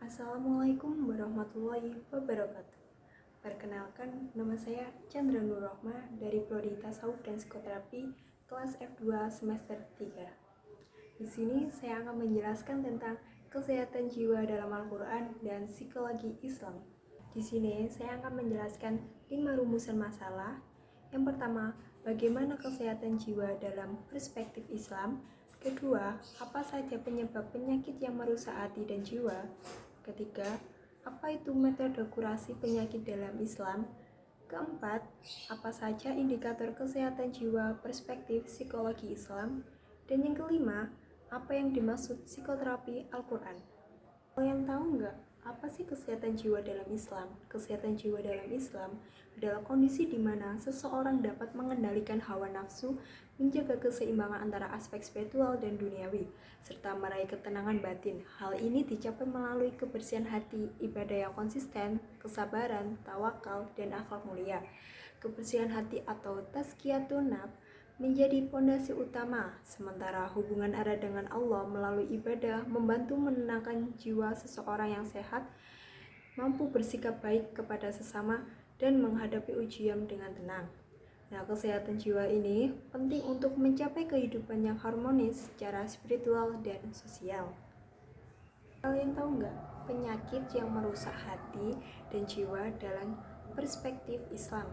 Assalamualaikum warahmatullahi wabarakatuh. Perkenalkan, nama saya Chandra Nurrohma dari Prodi Tasawuf dan Psikoterapi kelas F2 semester 3. Di sini saya akan menjelaskan tentang kesehatan jiwa dalam Al-Quran dan psikologi Islam. Di sini saya akan menjelaskan 5 rumusan masalah. Yang pertama, bagaimana kesehatan jiwa dalam perspektif Islam. Kedua, apa saja penyebab penyakit yang merusak hati dan jiwa. Ketiga, apa itu metode kurasi penyakit dalam Islam? Keempat, apa saja indikator kesehatan jiwa perspektif psikologi Islam? Dan yang kelima, apa yang dimaksud psikoterapi Al-Quran? Kalian tahu nggak, apa sih kesehatan jiwa dalam Islam? Kesehatan jiwa dalam Islam adalah kondisi di mana seseorang dapat mengendalikan hawa nafsu, menjaga keseimbangan antara aspek spiritual dan duniawi, serta meraih ketenangan batin. Hal ini dicapai melalui kebersihan hati, ibadah yang konsisten, kesabaran, tawakal, dan akhlak mulia. Kebersihan hati atau tazkiyatun nafs menjadi pondasi utama, sementara hubungan erat dengan Allah melalui ibadah membantu menenangkan jiwa seseorang yang sehat, mampu bersikap baik kepada sesama, dan menghadapi ujian dengan tenang. Nah, kesehatan jiwa ini penting untuk mencapai kehidupan yang harmonis secara spiritual dan sosial. Kalian tahu nggak penyakit yang merusak hati dan jiwa dalam perspektif Islam?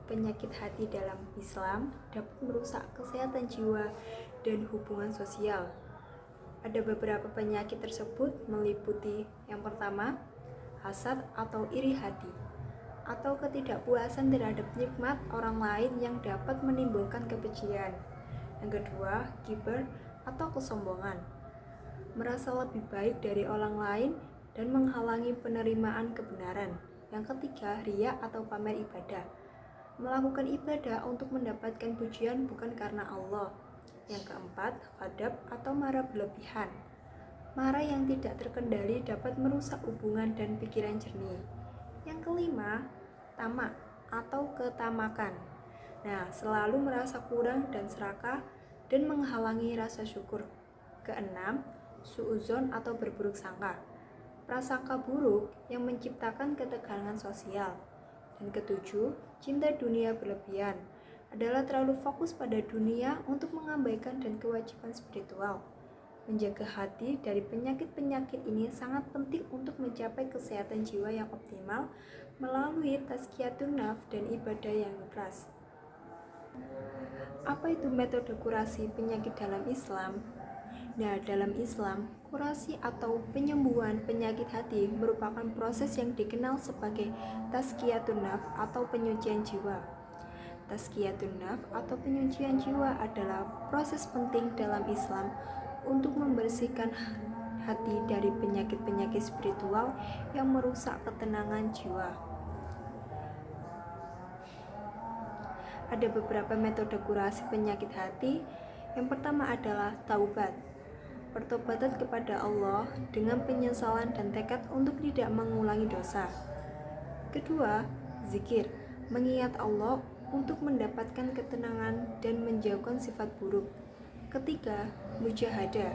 Penyakit hati dalam Islam dapat merusak kesehatan jiwa dan hubungan sosial. Ada beberapa penyakit tersebut meliputi yang pertama, hasad atau iri hati, atau ketidakpuasan terhadap nikmat orang lain yang dapat menimbulkan kebencian. Yang kedua, kibar atau kesombongan, merasa lebih baik dari orang lain dan menghalangi penerimaan kebenaran. Yang ketiga, riya atau pamer ibadah, melakukan ibadah untuk mendapatkan pujian bukan karena Allah. Yang keempat, ghadab atau marah berlebihan, marah yang tidak terkendali dapat merusak hubungan dan pikiran jernih. Yang kelima, tamak atau ketamakan. Nah, selalu merasa kurang dan serakah dan menghalangi rasa syukur. Keenam, suudzon atau berburuk sangka, prasangka buruk yang menciptakan ketegangan sosial. Dan ketujuh, cinta dunia berlebihan, adalah terlalu fokus pada dunia untuk mengabaikan dan kewajiban spiritual. Menjaga hati dari penyakit-penyakit ini sangat penting untuk mencapai kesehatan jiwa yang optimal melalui tazkiyatun nafs dan ibadah yang ikhlas. Apa itu metode kurasi penyakit dalam Islam? Nah, dalam Islam, kurasi atau penyembuhan penyakit hati merupakan proses yang dikenal sebagai tazkiyatun nafs atau penyucian jiwa. Tazkiyatun nafs atau penyucian jiwa adalah proses penting dalam Islam untuk membersihkan hati dari penyakit-penyakit spiritual yang merusak ketenangan jiwa. Ada beberapa metode kurasi penyakit hati. Yang pertama adalah taubat, pertobatan kepada Allah dengan penyesalan dan tekad untuk tidak mengulangi dosa. Kedua, zikir, mengingat Allah untuk mendapatkan ketenangan dan menjauhkan sifat buruk. Ketiga, mujahadah,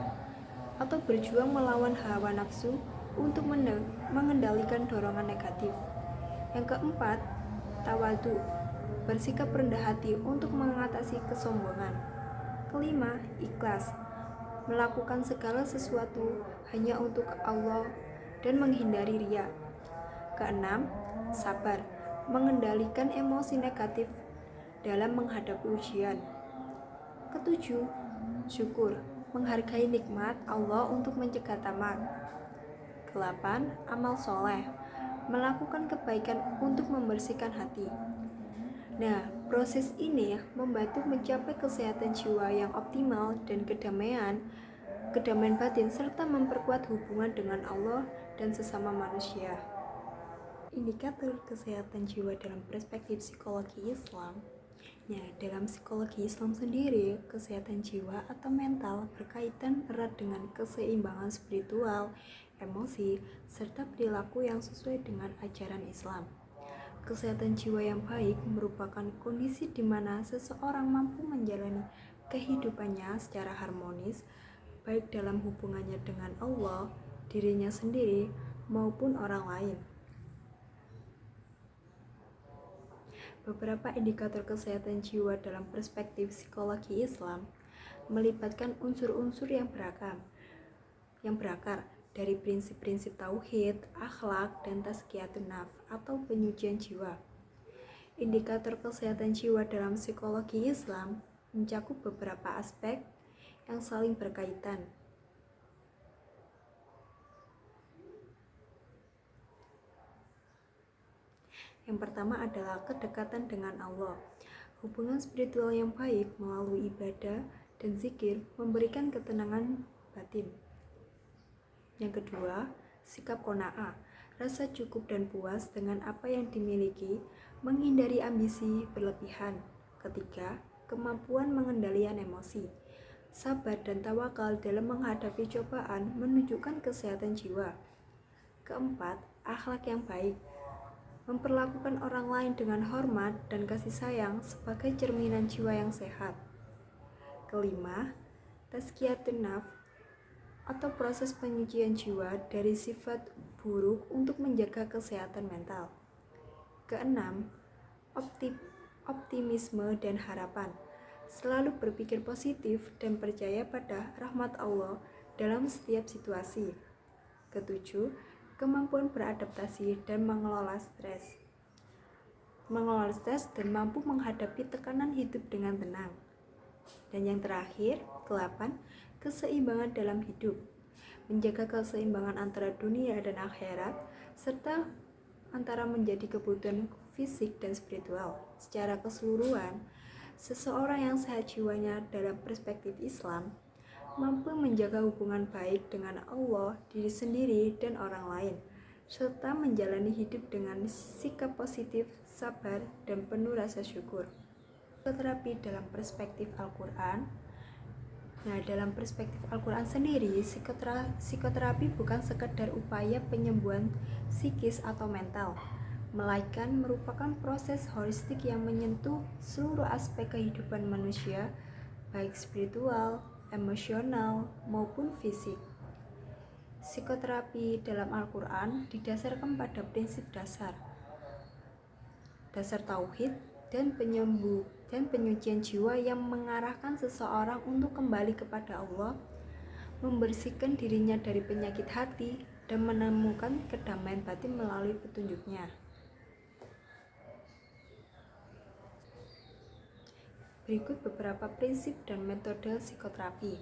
atau berjuang melawan hawa nafsu untuk mengendalikan dorongan negatif. Yang keempat, tawadu, bersikap rendah hati untuk mengatasi kesombongan. Kelima, ikhlas, melakukan segala sesuatu hanya untuk Allah dan menghindari riya. Keenam, sabar, mengendalikan emosi negatif dalam menghadapi ujian. Ketujuh, syukur, menghargai nikmat Allah untuk mencegah tamak. Kedelapan, amal soleh, melakukan kebaikan untuk membersihkan hati. Nah, proses ini membantu mencapai kesehatan jiwa yang optimal dan kedamaian batin serta memperkuat hubungan dengan Allah dan sesama manusia. Indikator kesehatan jiwa dalam perspektif psikologi Islam. Nah, dalam psikologi Islam sendiri, kesehatan jiwa atau mental berkaitan erat dengan keseimbangan spiritual, emosi, serta perilaku yang sesuai dengan ajaran Islam. Kesehatan jiwa yang baik merupakan kondisi di mana seseorang mampu menjalani kehidupannya secara harmonis, baik dalam hubungannya dengan Allah, dirinya sendiri maupun orang lain. Beberapa indikator kesehatan jiwa dalam perspektif psikologi Islam melibatkan unsur-unsur yang berakar dari prinsip-prinsip tauhid, akhlak, dan tazkiyatun nafs atau penyucian jiwa. Indikator kesehatan jiwa dalam psikologi Islam mencakup beberapa aspek yang saling berkaitan. Yang pertama adalah kedekatan dengan Allah. Hubungan spiritual yang baik melalui ibadah dan zikir memberikan ketenangan batin. Yang kedua, sikap qanaah, rasa cukup dan puas dengan apa yang dimiliki, menghindari ambisi berlebihan. Ketiga, kemampuan mengendalikan emosi. Sabar dan tawakal dalam menghadapi cobaan menunjukkan kesehatan jiwa. Keempat, akhlak yang baik. Memperlakukan orang lain dengan hormat dan kasih sayang sebagai cerminan jiwa yang sehat. Kelima, tazkiyatun nafs atau proses penyucian jiwa dari sifat buruk untuk menjaga kesehatan mental. Keenam, optimisme dan harapan. Selalu berpikir positif dan percaya pada rahmat Allah dalam setiap situasi. Ketujuh, kemampuan beradaptasi dan mengelola stres dan mampu menghadapi tekanan hidup dengan tenang. Dan yang terakhir, ke-8, keseimbangan dalam hidup. Menjaga keseimbangan antara dunia dan akhirat, serta antara menjadi kebutuhan fisik dan spiritual. Secara keseluruhan, seseorang yang sehat jiwanya dalam perspektif Islam mampu menjaga hubungan baik dengan Allah, diri sendiri, dan orang lain, serta menjalani hidup dengan sikap positif, sabar, dan penuh rasa syukur. Psikoterapi dalam perspektif Al-Quran. Nah, dalam perspektif Al-Quran sendiri, psikoterapi bukan sekedar upaya penyembuhan psikis atau mental, melainkan merupakan proses holistik yang menyentuh seluruh aspek kehidupan manusia, baik spiritual, emosional, maupun fisik. Psikoterapi dalam Al-Quran didasarkan pada prinsip dasar tauhid dan penyucian jiwa yang mengarahkan seseorang untuk kembali kepada Allah, membersihkan dirinya dari penyakit hati, dan menemukan kedamaian batin melalui petunjuknya. Berikut beberapa prinsip dan metode psikoterapi.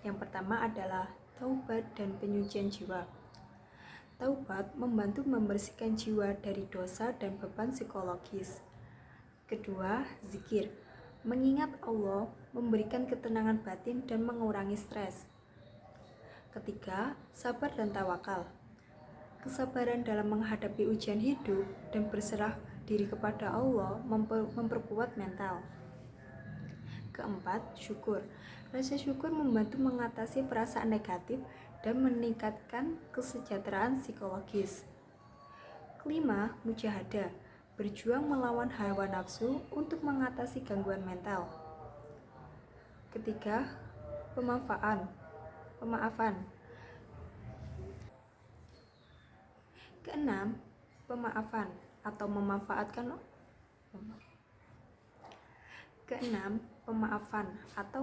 Yang pertama adalah taubat dan penyucian jiwa. Taubat membantu membersihkan jiwa dari dosa dan beban psikologis. Kedua, zikir. Mengingat Allah memberikan ketenangan batin dan mengurangi stres. Ketiga, sabar dan tawakal. Kesabaran dalam menghadapi ujian hidup dan berserah diri kepada Allah memperkuat mental. Keempat, syukur. Rasa syukur membantu mengatasi perasaan negatif dan meningkatkan kesejahteraan psikologis. Kelima, mujahadah. Berjuang melawan hawa nafsu untuk mengatasi gangguan mental. Ketiga, pemaafan. Keenam, pemaafan atau memanfaatkan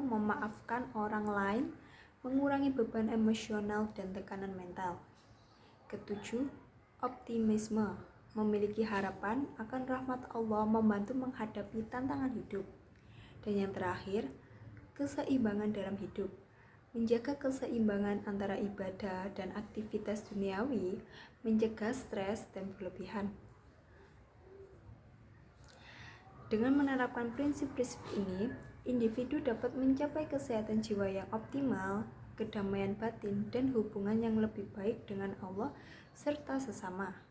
memaafkan orang lain, mengurangi beban emosional dan tekanan mental. Ketujuh, optimisme. Memiliki harapan akan rahmat Allah membantu menghadapi tantangan hidup. Dan yang terakhir, keseimbangan dalam hidup. Menjaga keseimbangan antara ibadah dan aktivitas duniawi, mencegah stres dan berlebihan. Dengan menerapkan prinsip-prinsip ini, individu dapat mencapai kesehatan jiwa yang optimal, kedamaian batin, dan hubungan yang lebih baik dengan Allah serta sesama.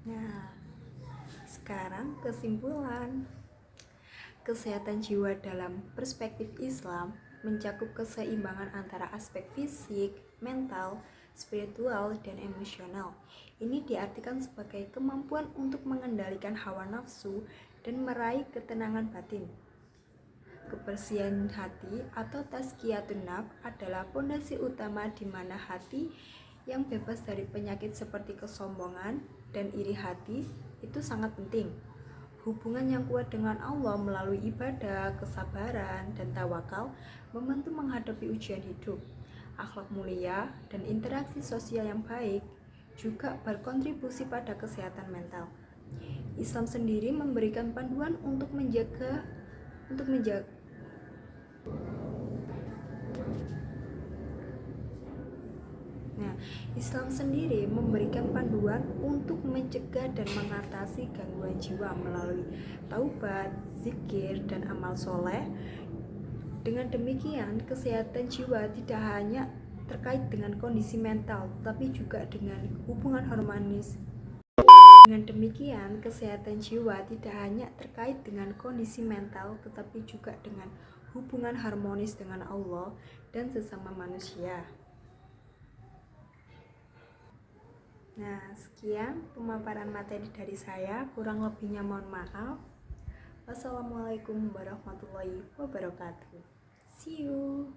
Nah, sekarang kesimpulan. Kesehatan jiwa dalam perspektif Islam mencakup keseimbangan antara aspek fisik, mental, spiritual, dan emosional. Ini diartikan sebagai kemampuan untuk mengendalikan hawa nafsu dan meraih ketenangan batin. Kebersihan hati atau tazkiyatun nafs adalah fondasi utama di mana hati yang bebas dari penyakit seperti kesombongan dan iri hati itu sangat penting. Hubungan yang kuat dengan Allah melalui ibadah, kesabaran, dan tawakal membantu menghadapi ujian hidup. Akhlak mulia dan interaksi sosial yang baik juga berkontribusi pada kesehatan mental. Islam sendiri memberikan panduan untuk menjaga Islam sendiri memberikan panduan untuk mencegah dan mengatasi gangguan jiwa melalui taubat, zikir, dan amal soleh. Dengan demikian, kesehatan jiwa tidak hanya terkait dengan kondisi mental, tapi juga dengan hubungan harmonis. Dengan demikian, kesehatan jiwa tidak hanya terkait dengan kondisi mental, tetapi juga dengan hubungan harmonis dengan Allah dan sesama manusia. Nah, sekian pemaparan materi dari saya, kurang lebihnya mohon maaf. Wassalamualaikum warahmatullahi wabarakatuh. See you.